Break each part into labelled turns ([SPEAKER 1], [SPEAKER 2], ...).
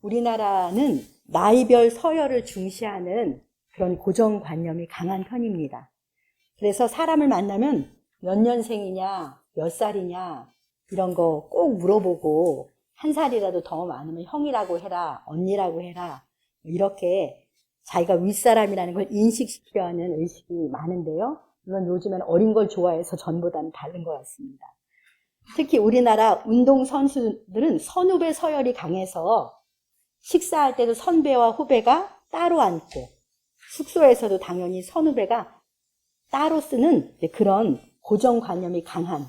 [SPEAKER 1] 우리나라는 나이별 서열을 중시하는 그런 고정관념이 강한 편입니다. 그래서 사람을 만나면 몇 년생이냐, 몇 살이냐 이런 거 꼭 물어보고 한 살이라도 더 많으면 형이라고 해라, 언니라고 해라 이렇게 자기가 윗사람이라는 걸 인식시키려 하는 의식이 많은데요. 물론 요즘엔 어린 걸 좋아해서 전보다는 다른 것 같습니다. 특히 우리나라 운동선수들은 선후배 서열이 강해서 식사할 때도 선배와 후배가 따로 앉고 숙소에서도 당연히 선후배가 따로 쓰는 그런 고정관념이 강한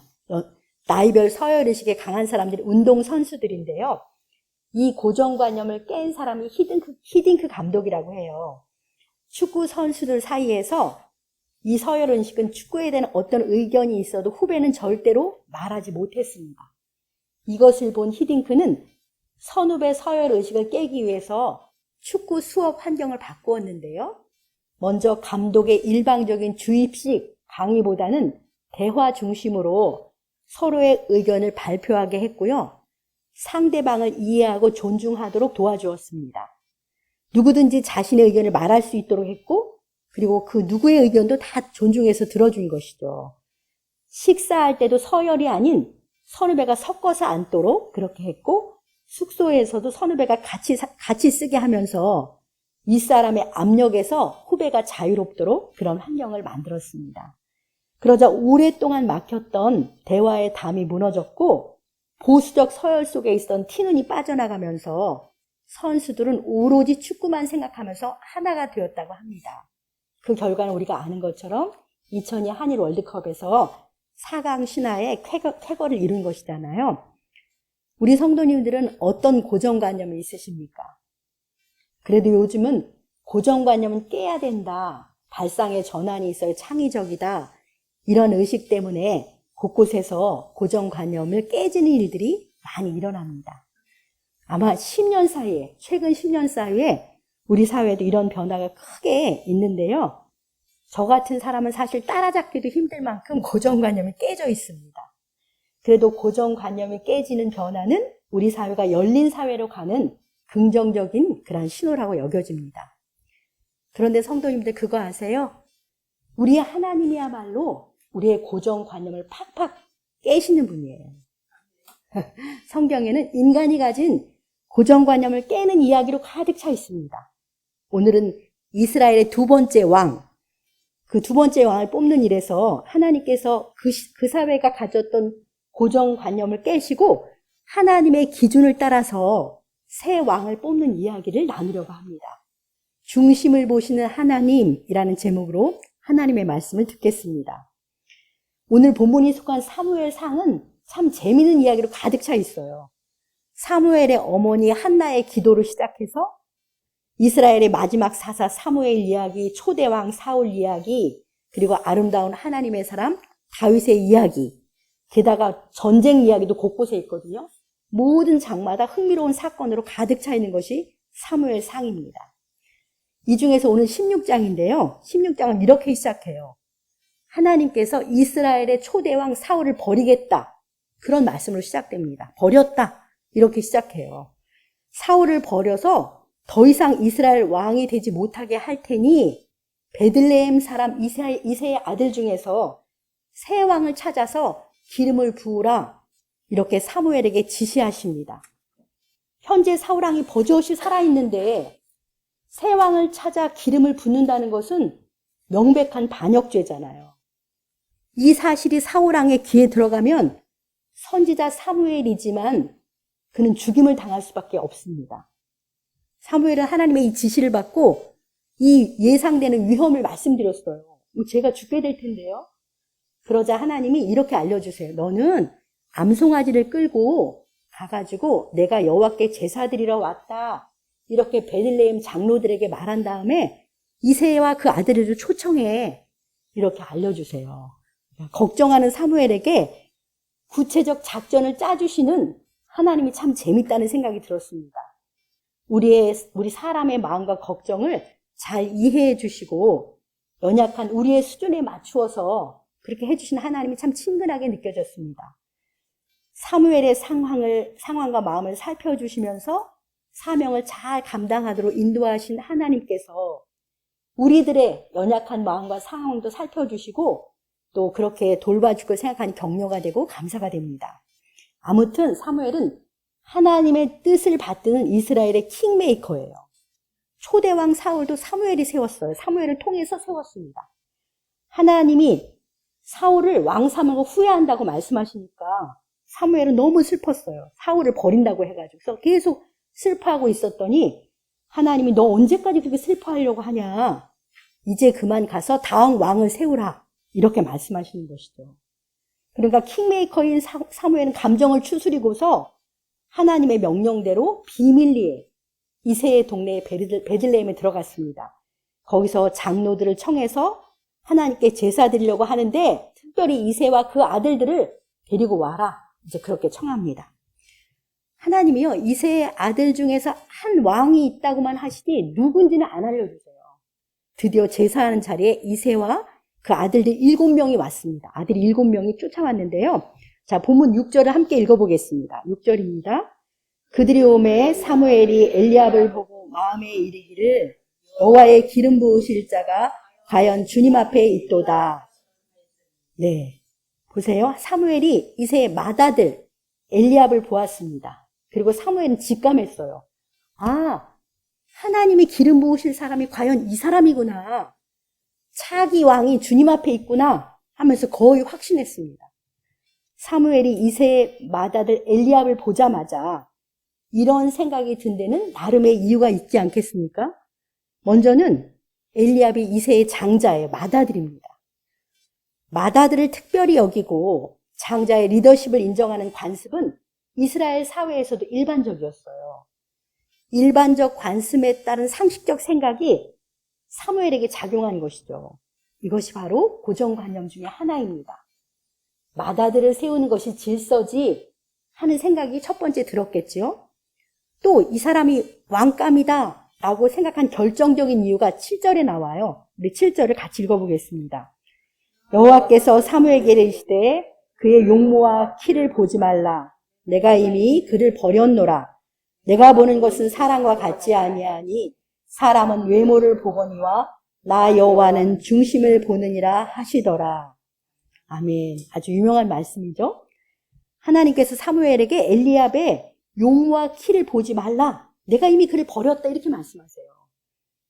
[SPEAKER 1] 나이별 서열의식이 강한 사람들이 운동선수들인데요. 이 고정관념을 깬 사람이 히딩크 감독이라고 해요. 축구 선수들 사이에서 이 서열의식은 축구에 대한 어떤 의견이 있어도 후배는 절대로 말하지 못했습니다. 이것을 본 히딩크는 선후배 서열의식을 깨기 위해서 축구 수업 환경을 바꾸었는데요. 먼저 감독의 일방적인 주입식 강의보다는 대화 중심으로 서로의 의견을 발표하게 했고요. 상대방을 이해하고 존중하도록 도와주었습니다. 누구든지 자신의 의견을 말할 수 있도록 했고 그리고 그 누구의 의견도 다 존중해서 들어준 것이죠. 식사할 때도 서열이 아닌 선후배가 섞어서 앉도록 그렇게 했고 숙소에서도 선후배가 같이 쓰게 하면서 윗사람의 압력에서 후배가 자유롭도록 그런 환경을 만들었습니다. 그러자 오랫동안 막혔던 대화의 담이 무너졌고 보수적 서열 속에 있던 티눈이 빠져나가면서 선수들은 오로지 축구만 생각하면서 하나가 되었다고 합니다. 그 결과는 우리가 아는 것처럼 2002 한일 월드컵에서 4강 신화의 쾌거를 이룬 것이잖아요. 우리 성도님들은 어떤 고정관념이 있으십니까? 그래도 요즘은 고정관념은 깨야 된다. 발상의 전환이 있어야 창의적이다. 이런 의식 때문에 곳곳에서 고정관념을 깨지는 일들이 많이 일어납니다. 아마 10년 사이에, 최근 10년 사이에 우리 사회에도 이런 변화가 크게 있는데요. 저 같은 사람은 사실 따라잡기도 힘들 만큼 고정관념이 깨져 있습니다. 그래도 고정관념이 깨지는 변화는 우리 사회가 열린 사회로 가는 긍정적인 그런 신호라고 여겨집니다. 그런데 성도님들 그거 아세요? 우리 하나님이야말로 우리의 고정관념을 팍팍 깨시는 분이에요. 성경에는 인간이 가진 고정관념을 깨는 이야기로 가득 차 있습니다. 오늘은 이스라엘의 두 번째 왕, 그 두 번째 왕을 뽑는 일에서 하나님께서 그 사회가 가졌던 고정관념을 깨시고 하나님의 기준을 따라서 새 왕을 뽑는 이야기를 나누려고 합니다. 중심을 보시는 하나님이라는 제목으로 하나님의 말씀을 듣겠습니다. 오늘 본문이 속한 사무엘상은 참 재미있는 이야기로 가득 차 있어요. 사무엘의 어머니 한나의 기도로 시작해서 이스라엘의 마지막 사사 사무엘 이야기, 초대왕 사울 이야기, 그리고 아름다운 하나님의 사람 다윗의 이야기, 게다가 전쟁 이야기도 곳곳에 있거든요. 모든 장마다 흥미로운 사건으로 가득 차 있는 것이 사무엘상입니다. 이 중에서 오늘 16장인데요. 16장은 이렇게 시작해요. 하나님께서 이스라엘의 초대왕 사울을 버리겠다. 그런 말씀으로 시작됩니다. 버렸다. 이렇게 시작해요. 사울을 버려서 더 이상 이스라엘 왕이 되지 못하게 할 테니 베들레헴 사람 이새의 아들 중에서 새 왕을 찾아서 기름을 부으라. 이렇게 사무엘에게 지시하십니다. 현재 사울 왕이 버젓이 살아있는데 새 왕을 찾아 기름을 붓는다는 것은 명백한 반역죄잖아요. 이 사실이 사울 왕의 귀에 들어가면 선지자 사무엘이지만 그는 죽임을 당할 수밖에 없습니다. 사무엘은 하나님의 이 지시를 받고 이 예상되는 위험을 말씀드렸어요. 제가 죽게 될 텐데요. 그러자 하나님이 이렇게 알려주세요. 너는 암송아지를 끌고 가가지고 내가 여호와께 제사드리러 왔다. 이렇게 베들레헴 장로들에게 말한 다음에 이새와 그 아들을 초청해. 이렇게 알려주세요. 걱정하는 사무엘에게 구체적 작전을 짜주시는 하나님이 참 재밌다는 생각이 들었습니다. 우리 사람의 마음과 걱정을 잘 이해해 주시고 연약한 우리의 수준에 맞추어서 그렇게 해주신 하나님이 참 친근하게 느껴졌습니다. 사무엘의 상황과 마음을 살펴주시면서 사명을 잘 감당하도록 인도하신 하나님께서 우리들의 연약한 마음과 상황도 살펴주시고 또 그렇게 돌봐줄 걸 생각하니 격려가 되고 감사가 됩니다. 아무튼 사무엘은 하나님의 뜻을 받드는 이스라엘의 킹메이커예요. 초대왕 사울도 사무엘이 세웠어요. 사무엘을 통해서 세웠습니다. 하나님이 사울을 왕 삼은 거 후회한다고 말씀하시니까 사무엘은 너무 슬펐어요. 사울을 버린다고 해가지고. 그래서 계속 슬퍼하고 있었더니 하나님이 너 언제까지 그렇게 슬퍼하려고 하냐. 이제 그만 가서 다음 왕을 세우라. 이렇게 말씀하시는 것이죠. 그러니까 킹메이커인 사무엘은 감정을 추스리고서 하나님의 명령대로 비밀리에 이새의 동네에 베들레헴에 들어갔습니다. 거기서 장로들을 청해서 하나님께 제사 드리려고 하는데 특별히 이새와 그 아들들을 데리고 와라. 이제 그렇게 청합니다. 하나님이요, 이새의 아들 중에서 한 왕이 있다고만 하시니 누군지는 안 알려주세요. 드디어 제사하는 자리에 이새와 그 아들들 7명이 왔습니다. 아들이 7명이 쫓아왔는데요. 자, 본문 6절을 함께 읽어보겠습니다. 6절입니다. 그들이 오매 사무엘이 엘리압을 보고 마음에 이르기를 여호와의 기름 부으실 자가 과연 주님 앞에 있도다. 네, 보세요. 사무엘이 이새의 맏아들 엘리압을 보았습니다. 그리고 사무엘은 직감했어요. 아, 하나님이 기름 부으실 사람이 과연 이 사람이구나. 차기 왕이 주님 앞에 있구나 하면서 거의 확신했습니다. 사무엘이 이새의 맏아들 엘리압을 보자마자 이런 생각이 든 데는 나름의 이유가 있지 않겠습니까? 먼저는 엘리압이 이새의 장자예요. 맏아들입니다. 맏아들을 특별히 여기고 장자의 리더십을 인정하는 관습은 이스라엘 사회에서도 일반적이었어요. 일반적 관습에 따른 상식적 생각이 사무엘에게 작용한 것이죠. 이것이 바로 고정관념 중에 하나입니다. 맏아들을 세우는 것이 질서지 하는 생각이 첫 번째 들었겠지요. 또 이 사람이 왕감이다 라고 생각한 결정적인 이유가 7절에 나와요. 우리 7절을 같이 읽어보겠습니다. 여호와께서 사무엘에게 이르시되 그의 용모와 키를 보지 말라. 내가 이미 그를 버렸노라. 내가 보는 것은 사람과 같지 아니하니 사람은 외모를 보거니와 나 여호와는 중심을 보느니라 하시더라. 아멘. 아주 유명한 말씀이죠. 하나님께서 사무엘에게 엘리압의 용모와 키를 보지 말라. 내가 이미 그를 버렸다. 이렇게 말씀하세요.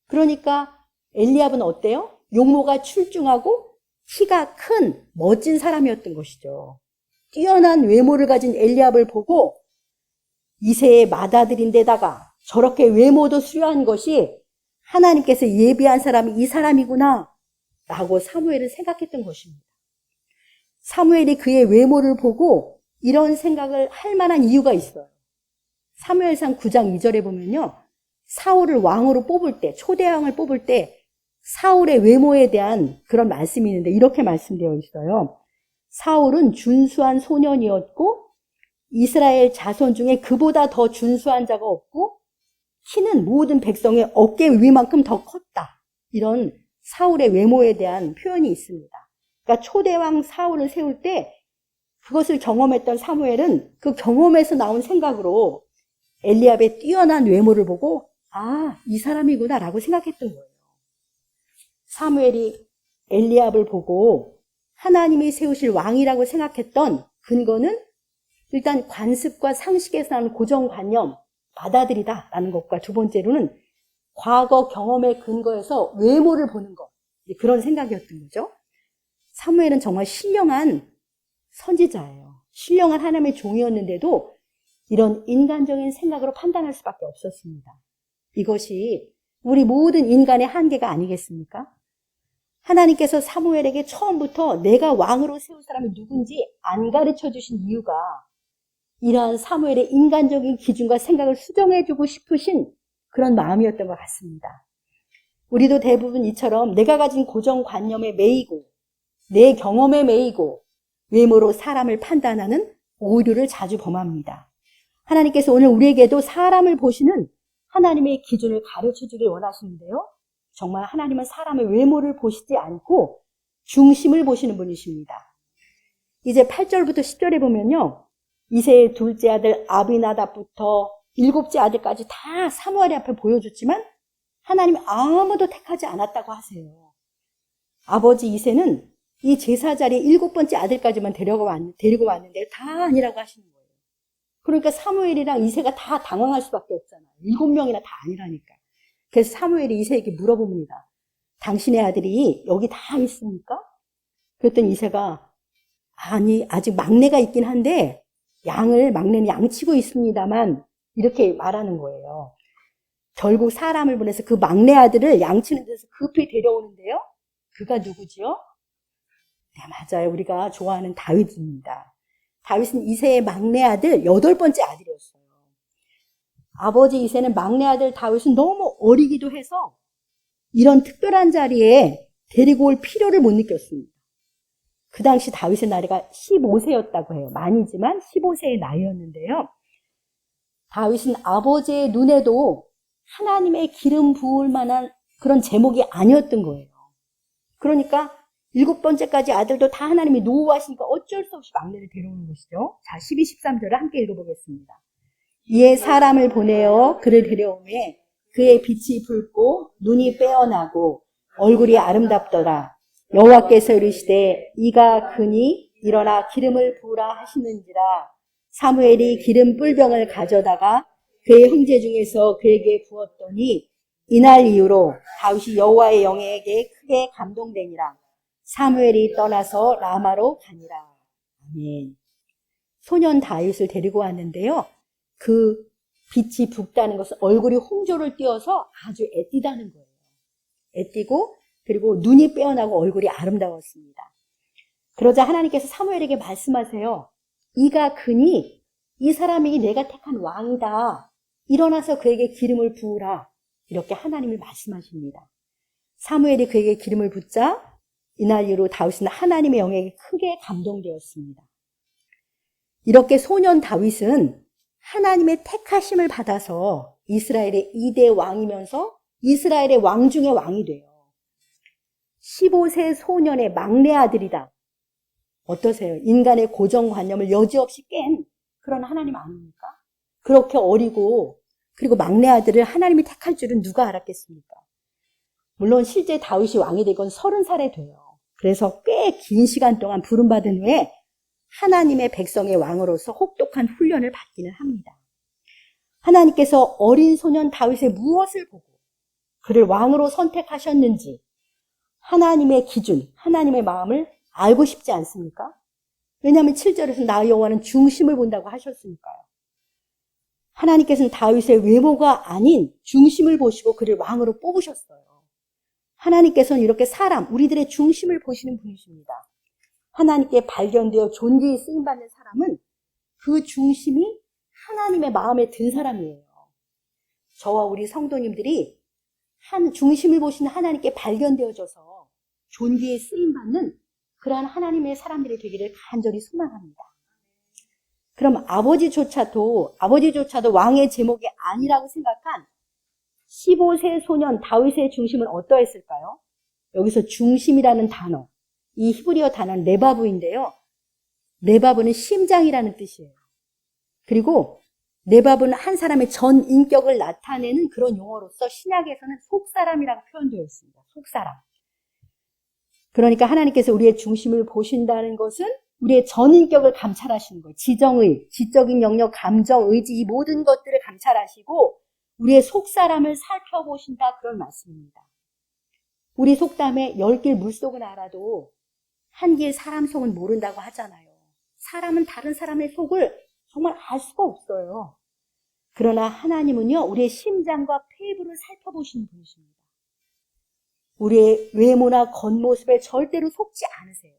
[SPEAKER 1] 그러니까 엘리압은 어때요? 용모가 출중하고 키가 큰 멋진 사람이었던 것이죠. 뛰어난 외모를 가진 엘리압을 보고 이새의 맏아들인데다가 저렇게 외모도 수려한 것이 하나님께서 예비한 사람이 이 사람이구나 라고 사무엘은 생각했던 것입니다. 사무엘이 그의 외모를 보고 이런 생각을 할 만한 이유가 있어요. 사무엘상 9장 2절에 보면요. 사울을 왕으로 뽑을 때, 초대왕을 뽑을 때 사울의 외모에 대한 그런 말씀이 있는데 이렇게 말씀되어 있어요. 사울은 준수한 소년이었고 이스라엘 자손 중에 그보다 더 준수한 자가 없고 키는 모든 백성의 어깨 위만큼 더 컸다. 이런 사울의 외모에 대한 표현이 있습니다. 그러니까 초대왕 사울을 세울 때 그것을 경험했던 사무엘은 그 경험에서 나온 생각으로 엘리압의 뛰어난 외모를 보고 아, 이 사람이구나 라고 생각했던 거예요. 사무엘이 엘리압을 보고 하나님이 세우실 왕이라고 생각했던 근거는 일단 관습과 상식에서 나오는 고정관념, 받아들이다라는 것과 두 번째로는 과거 경험의 근거에서 외모를 보는 것, 그런 생각이었던 거죠. 사무엘은 정말 신령한 선지자예요. 신령한 하나님의 종이었는데도 이런 인간적인 생각으로 판단할 수밖에 없었습니다. 이것이 우리 모든 인간의 한계가 아니겠습니까? 하나님께서 사무엘에게 처음부터 내가 왕으로 세울 사람이 누군지 안 가르쳐 주신 이유가 이러한 사무엘의 인간적인 기준과 생각을 수정해주고 싶으신 그런 마음이었던 것 같습니다. 우리도 대부분 이처럼 내가 가진 고정관념에 매이고 내 경험에 매이고 외모로 사람을 판단하는 오류를 자주 범합니다. 하나님께서 오늘 우리에게도 사람을 보시는 하나님의 기준을 가르쳐주길 원하시는데요. 정말 하나님은 사람의 외모를 보시지 않고 중심을 보시는 분이십니다. 이제 8절부터 10절에 보면요. 이새의 둘째 아들 아비나답부터 7째 아들까지 다 사무엘 앞에 보여줬지만 하나님이 아무도 택하지 않았다고 하세요. 아버지 이새는 이 제사 자리에 7번째 아들까지만 데리고 왔는데 다 아니라고 하시는 거예요. 그러니까 사무엘이랑 이새가 다 당황할 수밖에 없잖아요. 7명이나 다 아니라니까. 그래서 사무엘이 이새에게 물어봅니다. 당신의 아들이 여기 다 있습니까? 그랬더니 이새가 아니 아직 막내가 있긴 한데 막내는 양치고 있습니다만 이렇게 말하는 거예요. 결국 사람을 보내서 그 막내 아들을 양치는 데서 급히 데려오는데요. 그가 누구지요? 네, 맞아요. 우리가 좋아하는 다윗입니다. 다윗은 이새의 막내 아들 8번째 아들이었어요. 아버지 이새는 막내 아들 다윗은 너무 어리기도 해서 이런 특별한 자리에 데리고 올 필요를 못 느꼈습니다. 그 당시 다윗의 나이가 15세였다고 해요. 많이지만 15세의 나이였는데요. 다윗은 아버지의 눈에도 하나님의 기름 부을 만한 그런 제목이 아니었던 거예요. 그러니까 7번째까지 아들도 다 하나님이 노후하시니까 어쩔 수 없이 막내를 데려오는 것이죠. 자, 12, 13절을 함께 읽어보겠습니다. 이에 사람을 보내어 그를 데려오매 그의 빛이 붉고 눈이 빼어나고 얼굴이 아름답더라. 여호와께서 이르시되 이가 그니 일어나 기름을 부으라 하시는지라. 사무엘이 기름 뿔병을 가져다가 그의 형제 중에서 그에게 부었더니 이날 이후로 다윗이 여호와의 영에게 크게 감동되니라. 사무엘이 떠나서 라마로 가니라. 아멘. 소년 다윗을 데리고 왔는데요. 그 빛이 붉다는 것은 얼굴이 홍조를 띄어서 아주 애띠다는 거예요. 애띠고 그리고 눈이 빼어나고 얼굴이 아름다웠습니다. 그러자 하나님께서 사무엘에게 말씀하세요. 이가 그니 이 사람이 내가 택한 왕이다. 일어나서 그에게 기름을 부으라. 이렇게 하나님이 말씀하십니다. 사무엘이 그에게 기름을 붓자 이날 이후로 다윗은 하나님의 영에게 크게 감동되었습니다. 이렇게 소년 다윗은 하나님의 택하심을 받아서 이스라엘의 2대 왕이면서 이스라엘의 왕 중의 왕이 돼요. 15세 소년의 막내 아들이다. 어떠세요? 인간의 고정관념을 여지없이 깬 그런 하나님 아닙니까? 그렇게 어리고 그리고 막내 아들을 하나님이 택할 줄은 누가 알았겠습니까? 물론 실제 다윗이 왕이 되건 30살에 돼요. 그래서 꽤 긴 시간 동안 부름받은 후에 하나님의 백성의 왕으로서 혹독한 훈련을 받기는 합니다. 하나님께서 어린 소년 다윗의 무엇을 보고 그를 왕으로 선택하셨는지 하나님의 기준, 하나님의 마음을 알고 싶지 않습니까? 왜냐하면 7절에서 나 여호와는 중심을 본다고 하셨으니까요. 하나님께서는 다윗의 외모가 아닌 중심을 보시고 그를 왕으로 뽑으셨어요. 하나님께서는 이렇게 우리들의 중심을 보시는 분이십니다. 하나님께 발견되어 존귀히 쓰임받는 사람은 그 중심이 하나님의 마음에 든 사람이에요. 저와 우리 성도님들이 한 중심을 보시는 하나님께 발견되어져서 존귀히 쓰임받는 그러한 하나님의 사람들이 되기를 간절히 소망합니다. 그럼 아버지조차도 왕의 제목이 아니라고 생각한 15세 소년 다윗의 중심은 어떠했을까요? 여기서 중심이라는 단어, 이 히브리어 단어는 레바브인데요. 레바브는 심장이라는 뜻이에요. 그리고 레바브는 한 사람의 전 인격을 나타내는 그런 용어로서 신약에서는 속사람이라고 표현되어 있습니다. 속사람. 그러니까 하나님께서 우리의 중심을 보신다는 것은 우리의 전 인격을 감찰하시는 거예요. 지정의, 지적인 영역, 감정, 의지 이 모든 것들을 감찰하시고 우리의 속사람을 살펴보신다 그런 말씀입니다. 우리 속담에 10길 물속은 알아도 한 길 사람 속은 모른다고 하잖아요. 사람은 다른 사람의 속을 정말 알 수가 없어요. 그러나 하나님은요, 우리의 심장과 폐부를 살펴보시는 분이십니다. 우리의 외모나 겉모습에 절대로 속지 않으세요.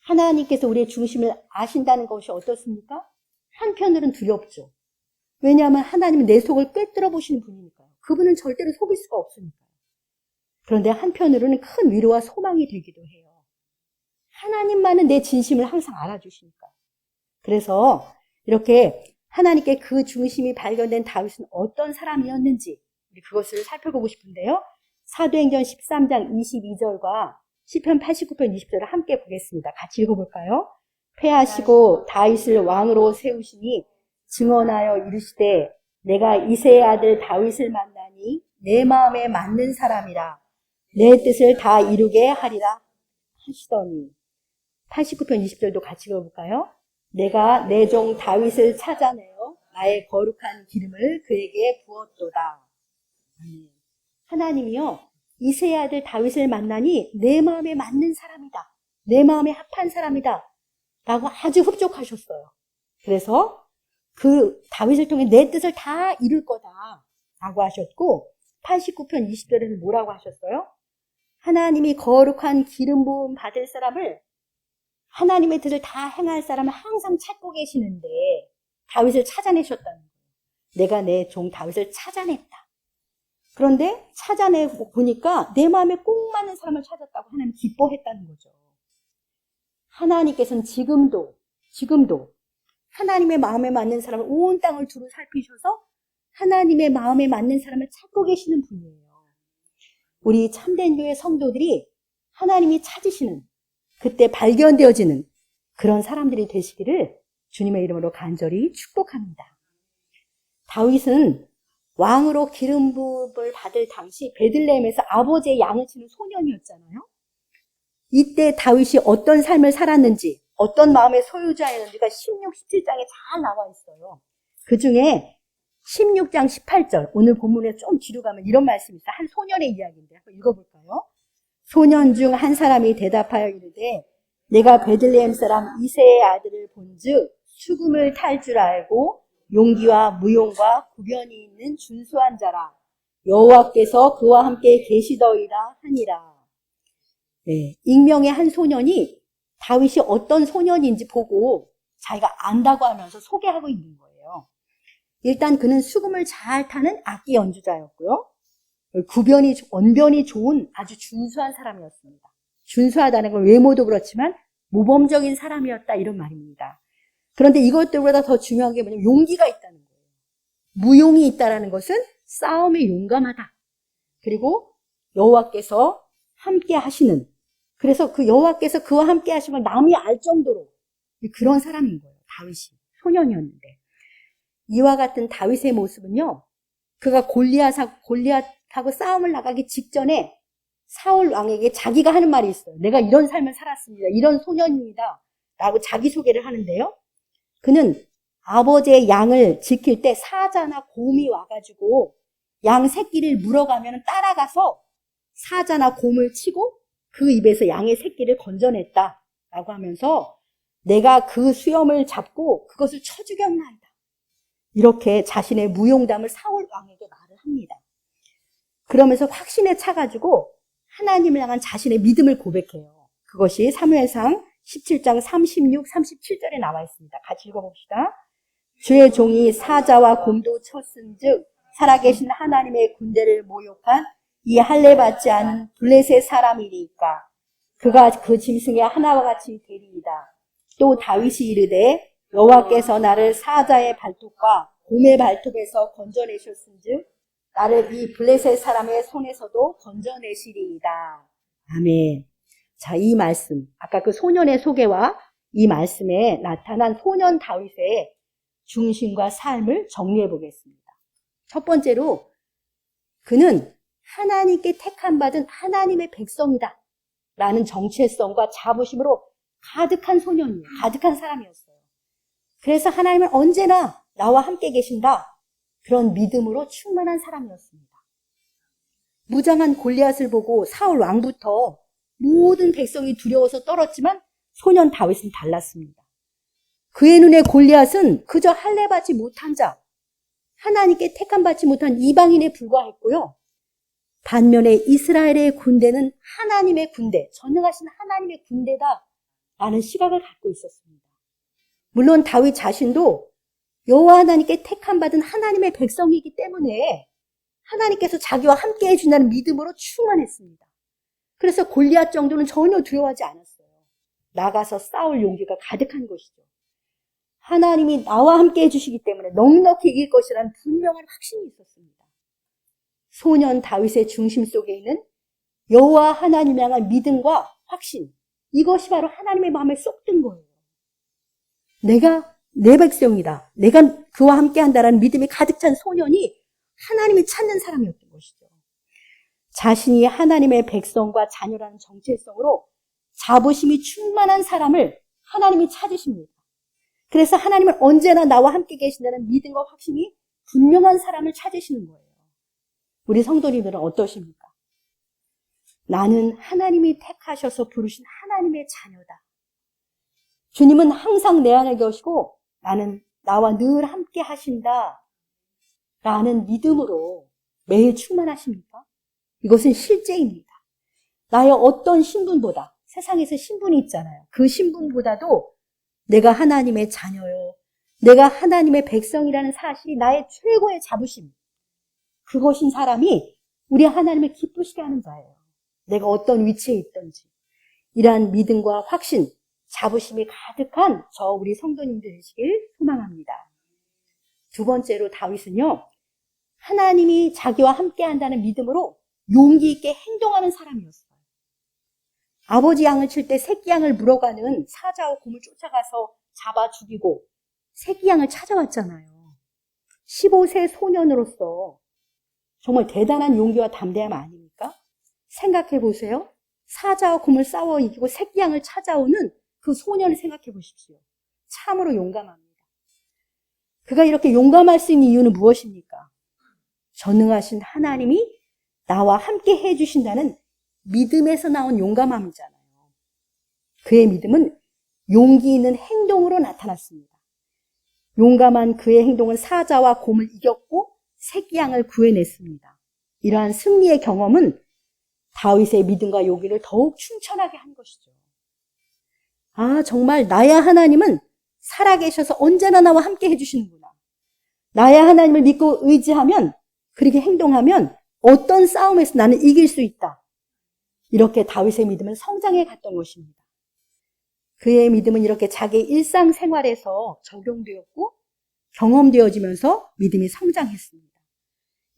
[SPEAKER 1] 하나님께서 우리의 중심을 아신다는 것이 어떻습니까? 한편으로는 두렵죠. 왜냐하면 하나님은 내 속을 꿰뚫어 보시는 분이니까요. 그분은 절대로 속일 수가 없으니까요. 그런데 한편으로는 큰 위로와 소망이 되기도 해요. 하나님만은 내 진심을 항상 알아주시니까요. 그래서 이렇게 하나님께 그 중심이 발견된 다윗은 어떤 사람이었는지 우리 그것을 살펴보고 싶은데요. 사도행전 13장 22절과 시편 89편 20절을 함께 보겠습니다. 같이 읽어볼까요? 패하시고 다윗을 왕으로 세우시니 증언하여 이르시되 내가 이새의 아들 다윗을 만나니 내 마음에 맞는 사람이라 내 뜻을 다 이루게 하리라 하시더니 89편 20절도 같이 읽어볼까요? 내가 내 종 다윗을 찾아내어 나의 거룩한 기름을 그에게 부었도다. 하나님이요, 이새의 아들 다윗을 만나니 내 마음에 맞는 사람이다. 내 마음에 합한 사람이다. 라고 아주 흡족하셨어요. 그래서 그 다윗을 통해 내 뜻을 다 이룰 거다. 라고 하셨고 89편 20절에는 뭐라고 하셨어요? 하나님이 거룩한 기름 부음 받을 사람을 하나님의 뜻을 다 행할 사람을 항상 찾고 계시는데 다윗을 찾아내셨다는 거예요. 내가 내 종 다윗을 찾아냈다. 그런데 찾아내고 보니까 내 마음에 꼭 맞는 사람을 찾았다고 하나님 기뻐했다는 거죠. 하나님께서는 지금도 하나님의 마음에 맞는 사람을 온 땅을 두루 살피셔서 하나님의 마음에 맞는 사람을 찾고 계시는 분이에요. 우리 참된 교회 성도들이 하나님이 찾으시는 그때 발견되어지는 그런 사람들이 되시기를 주님의 이름으로 간절히 축복합니다. 다윗은 왕으로 기름 부음을 받을 당시 베들레헴에서 아버지의 양을 치는 소년이었잖아요. 이때 다윗이 어떤 삶을 살았는지, 어떤 마음의 소유자였는지가 16, 17장에 잘 나와 있어요. 그 중에 16장 18절, 오늘 본문에 좀 뒤로 가면 이런 말씀이 있어요. 한 소년의 이야기인데 한번 읽어볼까요? 소년 중 한 사람이 대답하여 이르되 내가 베들레헴 사람 이새의 아들을 본즉 수금을 탈 줄 알고 용기와 무용과 구변이 있는 준수한 자라 여호와께서 그와 함께 계시더이다 하니라. 네, 익명의 한 소년이 다윗이 어떤 소년인지 보고 자기가 안다고 하면서 소개하고 있는 거예요. 일단 그는 수금을 잘 타는 악기 연주자였고요. 언변이 좋은 아주 준수한 사람이었습니다. 준수하다는 건 외모도 그렇지만 모범적인 사람이었다 이런 말입니다. 그런데 이것들보다 더 중요한 게 뭐냐면 용기가 있다는 거예요. 무용이 있다는 것은 싸움에 용감하다. 그리고 여호와께서 함께 하시는, 그래서 그 여호와께서 그와 함께 하시면 남이 알 정도로 그런 사람인 거예요. 다윗이 소년이었는데 이와 같은 다윗의 모습은요, 그가 골리앗하고 싸움을 나가기 직전에 사울 왕에게 자기가 하는 말이 있어요. 내가 이런 삶을 살았습니다. 이런 소년입니다. 라고 자기소개를 하는데요. 그는 아버지의 양을 지킬 때 사자나 곰이 와가지고 양 새끼를 물어가면 따라가서 사자나 곰을 치고 그 입에서 양의 새끼를 건져냈다. 라고 하면서 내가 그 수염을 잡고 그것을 쳐 죽였나이다. 이렇게 자신의 무용담을 사울 왕에게 말을 합니다. 그러면서 확신에 차가지고 하나님을 향한 자신의 믿음을 고백해요. 그것이 사무엘상 17장 36, 37절에 나와 있습니다. 같이 읽어봅시다. 주의 종이 사자와 곰도 쳤은즉 살아계신 하나님의 군대를 모욕한 이 할례 받지 않은 블레셋 사람이니까 그가 그 짐승의 하나와 같이 되리이다. 또 다윗이 이르되 여호와께서 나를 사자의 발톱과 곰의 발톱에서 건져내셨은즉 나를 이 블레셋 사람의 손에서도 건져내시리이다. 아멘. 자, 이 말씀, 아까 그 소년의 소개와 이 말씀에 나타난 소년 다윗의 중심과 삶을 정리해 보겠습니다. 첫 번째로 그는 하나님께 택함 받은 하나님의 백성이다 라는 정체성과 자부심으로 가득한 소년이에요. 가득한 사람이었어요. 그래서 하나님은 언제나 나와 함께 계신다, 그런 믿음으로 충만한 사람이었습니다. 무장한 골리앗을 보고 사울 왕부터 모든 백성이 두려워서 떨었지만 소년 다윗은 달랐습니다. 그의 눈에 골리앗은 그저 할례받지 못한 자, 하나님께 택함받지 못한 이방인에 불과했고요. 반면에 이스라엘의 군대는 하나님의 군대, 전능하신 하나님의 군대다 라는 시각을 갖고 있었습니다. 물론 다윗 자신도 여호와 하나님께 택함받은 하나님의 백성이기 때문에 하나님께서 자기와 함께 해준다는 믿음으로 충만했습니다. 그래서 골리앗 정도는 전혀 두려워하지 않았어요. 나가서 싸울 용기가 가득한 것이죠. 하나님이 나와 함께 해주시기 때문에 넉넉히 이길 것이라는 분명한 확신이 있었습니다. 소년 다윗의 중심 속에 있는 여호와 하나님 향한 믿음과 확신, 이것이 바로 하나님의 마음에 쏙 든 거예요. 내가 내 백성이다. 내가 그와 함께 한다라는 믿음이 가득 찬 소년이 하나님을 찾는 사람이었던 것이죠. 자신이 하나님의 백성과 자녀라는 정체성으로 자부심이 충만한 사람을 하나님이 찾으십니다. 그래서 하나님은 언제나 나와 함께 계신다는 믿음과 확신이 분명한 사람을 찾으시는 거예요. 우리 성도님들은 어떠십니까? 나는 하나님이 택하셔서 부르신 하나님의 자녀다. 주님은 항상 내 안에 계시고 나는 나와 늘 함께 하신다 라는 믿음으로 매일 충만하십니까? 이것은 실제입니다. 나의 어떤 신분보다, 세상에서 신분이 있잖아요. 그 신분보다도 내가 하나님의 자녀요, 내가 하나님의 백성이라는 사실이 나의 최고의 자부심, 그것인 사람이 우리 하나님을 기쁘시게 하는 자예요. 내가 어떤 위치에 있든지. 이러한 믿음과 확신, 자부심이 가득한 저 우리 성도님들 되시길 소망합니다. 두 번째로 다윗은요, 하나님이 자기와 함께 한다는 믿음으로 용기 있게 행동하는 사람이었어요. 아버지 양을 칠 때 새끼 양을 물어가는 사자와 곰을 쫓아가서 잡아 죽이고 새끼 양을 찾아왔잖아요. 15세 소년으로서 정말 대단한 용기와 담대함 아닙니까? 생각해 보세요. 사자와 곰을 싸워 이기고 새끼 양을 찾아오는 그 소년을 생각해 보십시오. 참으로 용감합니다. 그가 이렇게 용감할 수 있는 이유는 무엇입니까? 전능하신 하나님이 나와 함께 해주신다는 믿음에서 나온 용감함이잖아요. 그의 믿음은 용기 있는 행동으로 나타났습니다. 용감한 그의 행동은 사자와 곰을 이겼고 새끼 양을 구해냈습니다. 이러한 승리의 경험은 다윗의 믿음과 용기를 더욱 충천하게 한 것이죠. 아, 정말 나의 하나님은 살아계셔서 언제나 나와 함께 해주시는구나. 나의 하나님을 믿고 의지하면, 그렇게 행동하면 어떤 싸움에서 나는 이길 수 있다. 이렇게 다윗의 믿음은 성장해 갔던 것입니다. 그의 믿음은 이렇게 자기의 일상생활에서 적용되었고 경험되어지면서 믿음이 성장했습니다.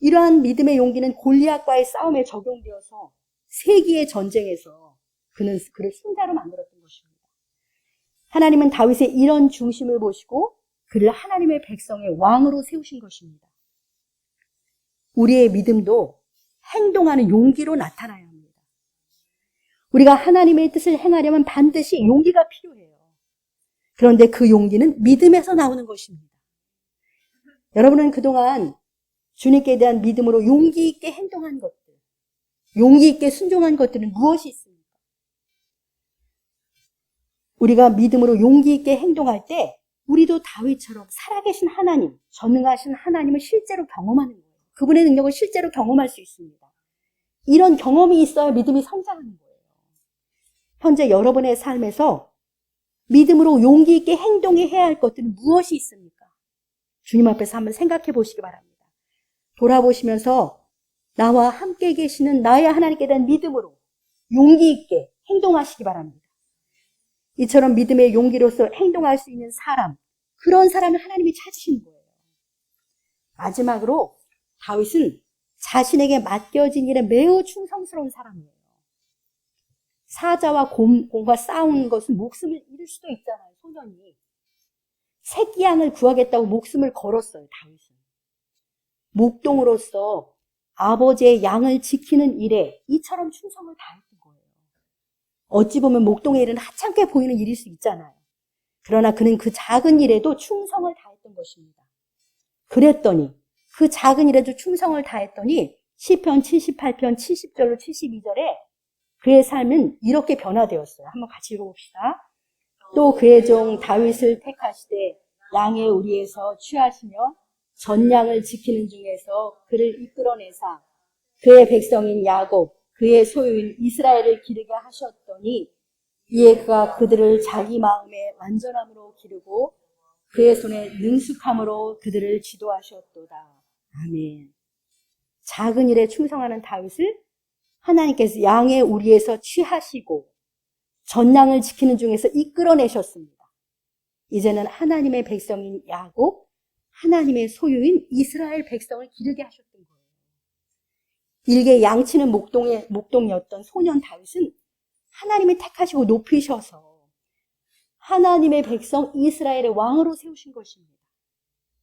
[SPEAKER 1] 이러한 믿음의 용기는 골리앗과의 싸움에 적용되어서 세기의 전쟁에서 그를 승자로 만들었던 것입니다. 하나님은 다윗의 이런 중심을 보시고 그를 하나님의 백성의 왕으로 세우신 것입니다. 우리의 믿음도 행동하는 용기로 나타나야 합니다. 우리가 하나님의 뜻을 행하려면 반드시 용기가 필요해요. 그런데 그 용기는 믿음에서 나오는 것입니다. 여러분은 그동안 주님께 대한 믿음으로 용기 있게 행동한 것들, 용기 있게 순종한 것들은 무엇이 있습니까? 우리가 믿음으로 용기 있게 행동할 때 우리도 다윗처럼 살아계신 하나님, 전능하신 하나님을 실제로 경험하는 거예요. 그분의 능력을 실제로 경험할 수 있습니다. 이런 경험이 있어야 믿음이 성장하는 거예요. 현재 여러분의 삶에서 믿음으로 용기 있게 행동해야 할 것들은 무엇이 있습니까? 주님 앞에서 한번 생각해 보시기 바랍니다. 돌아보시면서 나와 함께 계시는 나의 하나님께 대한 믿음으로 용기 있게 행동하시기 바랍니다. 이처럼 믿음의 용기로서 행동할 수 있는 사람, 그런 사람을 하나님이 찾으시는 거예요. 마지막으로 다윗은 자신에게 맡겨진 일에 매우 충성스러운 사람이에요. 사자와 곰과 싸우는 것은 목숨을 잃을 수도 있잖아요, 소년이. 새끼 양을 구하겠다고 목숨을 걸었어요, 다윗은. 목동으로서 아버지의 양을 지키는 일에 이처럼 충성을 다했던 거예요. 어찌 보면 목동의 일은 하찮게 보이는 일일 수 있잖아요. 그러나 그는 그 작은 일에도 충성을 다했던 것입니다. 그랬더니 그 작은 일에도 충성을 다했더니 시편 78편 70절로 72절에 그의 삶은 이렇게 변화되었어요. 한번 같이 읽어봅시다. 또 그의 종 다윗을 택하시되 양의 우리에서 취하시며 전양을 지키는 중에서 그를 이끌어내사 그의 백성인 야곱, 그의 소유인 이스라엘을 기르게 하셨더니 이에 그가 그들을 자기 마음의 완전함으로 기르고 그의 손에 능숙함으로 그들을 지도하셨도다. 아멘. 작은 일에 충성하는 다윗을 하나님께서 양의 우리에서 취하시고 전양을 지키는 중에서 이끌어내셨습니다. 이제는 하나님의 백성인 야곱, 하나님의 소유인 이스라엘 백성을 기르게 하셨던 거예요. 일개 양치는 목동이었던 소년 다윗은 하나님이 택하시고 높이셔서 하나님의 백성 이스라엘의 왕으로 세우신 것입니다.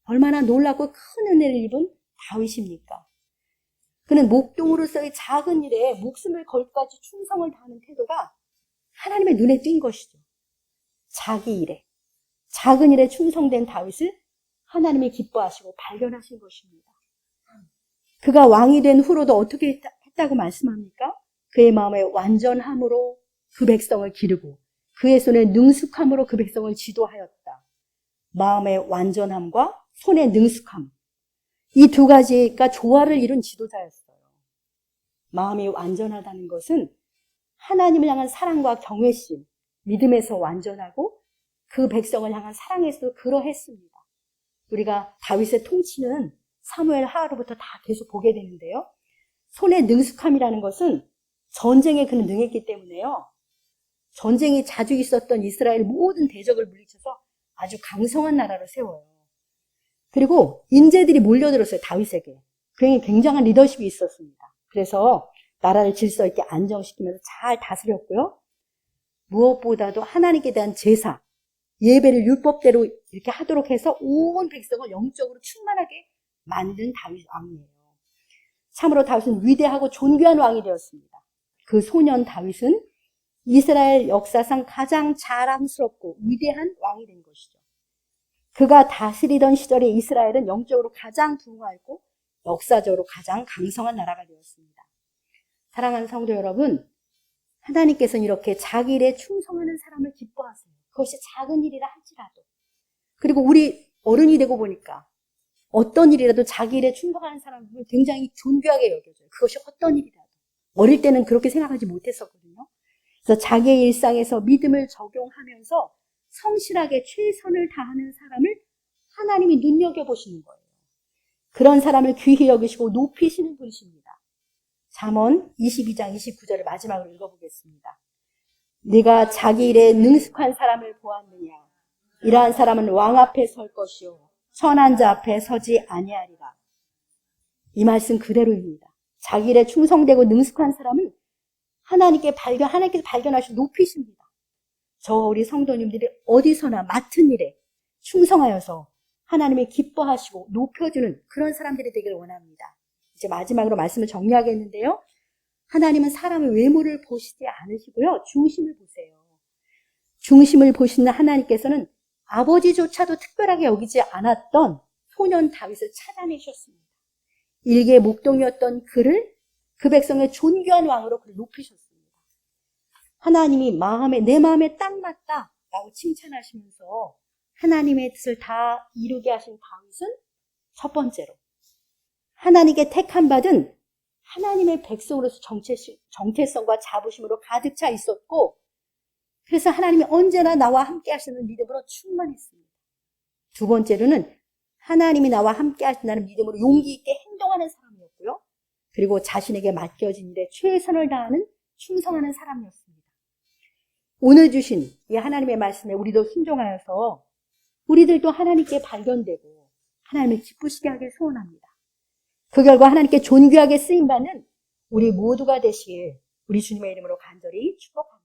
[SPEAKER 1] 얼마나 놀랍고 큰 은혜를 입은 다윗입니까? 그는 목동으로서의 작은 일에 목숨을 걸까지 충성을 다하는 태도가 하나님의 눈에 띈 것이죠. 자기 일에, 작은 일에 충성된 다윗을 하나님이 기뻐하시고 발견하신 것입니다. 그가 왕이 된 후로도 어떻게 했다고 말씀합니까? 그의 마음에 완전함으로 그 백성을 기르고 그의 손에 능숙함으로 그 백성을 지도하였다. 마음의 완전함과 손의 능숙함. 이 두 가지가 조화를 이룬 지도자였어요. 마음이 완전하다는 것은 하나님을 향한 사랑과 경외심, 믿음에서 완전하고 그 백성을 향한 사랑에서 그러했습니다. 우리가 다윗의 통치는 사무엘 하하로부터 다 계속 보게 되는데요. 손의 능숙함이라는 것은 전쟁에 그는 능했기 때문에요. 전쟁이 자주 있었던 이스라엘 모든 대적을 물리쳐서 아주 강성한 나라로 세워요. 그리고 인재들이 몰려들었어요. 다윗에게. 그에게 굉장한 리더십이 있었습니다. 그래서 나라를 질서 있게 안정시키면서 잘 다스렸고요. 무엇보다도 하나님께 대한 제사, 예배를 율법대로 이렇게 하도록 해서 온 백성을 영적으로 충만하게 만든 다윗 왕이에요. 참으로 다윗은 위대하고 존귀한 왕이 되었습니다. 그 소년 다윗은 이스라엘 역사상 가장 자랑스럽고 위대한 왕이 된 것이죠. 그가 다스리던 시절에 이스라엘은 영적으로 가장 부흥하였고 역사적으로 가장 강성한 나라가 되었습니다. 사랑하는 성도 여러분, 하나님께서는 이렇게 자기 일에 충성하는 사람을 기뻐하세요. 그것이 작은 일이라 할지라도. 그리고 우리 어른이 되고 보니까 어떤 일이라도 자기 일에 충성하는 사람을 굉장히 존귀하게 여겨져요. 그것이 어떤 일이라도. 어릴 때는 그렇게 생각하지 못했었거든요. 그래서 자기의 일상에서 믿음을 적용하면서 성실하게 최선을 다하는 사람을 하나님이 눈여겨보시는 거예요. 그런 사람을 귀히 여기시고 높이시는 분이십니다. 잠언 22장 29절을 마지막으로 읽어보겠습니다. 네가 자기 일에 능숙한 사람을 보았느냐? 이러한 사람은 왕 앞에 설 것이요 선한 자 앞에 서지 아니하리라. 이 말씀 그대로입니다. 자기 일에 충성되고 능숙한 사람은 하나님께서 발견하시고 높이십니다. 저 우리 성도님들이 어디서나 맡은 일에 충성하여서 하나님이 기뻐하시고 높여주는 그런 사람들이 되기를 원합니다. 이제 마지막으로 말씀을 정리하겠는데요. 하나님은 사람의 외모를 보시지 않으시고요. 중심을 보세요. 중심을 보시는 하나님께서는 아버지조차도 특별하게 여기지 않았던 소년 다윗을 찾아내셨습니다. 일개 목동이었던 그를 그 백성의 존귀한 왕으로 그를 높이셨습니다. 하나님이 내 마음에 딱 맞다 라고 칭찬하시면서 하나님의 뜻을 다 이루게 하신 다윗은 첫 번째로 하나님께 택함 받은 하나님의 백성으로서 정체성과 자부심으로 가득 차 있었고 그래서 하나님이 언제나 나와 함께 하시는 믿음으로 충만했습니다. 두 번째로는 하나님이 나와 함께 하신다는 믿음으로 용기 있게 행동하는 사람이었고요. 그리고 자신에게 맡겨진 일에 최선을 다하는 충성하는 사람이었습니다. 오늘 주신 이 하나님의 말씀에 우리도 순종하여서 우리들도 하나님께 발견되고 하나님을 기쁘시게 하길 소원합니다. 그 결과 하나님께 존귀하게 쓰임받는 우리 모두가 되시길 우리 주님의 이름으로 간절히 축복합니다.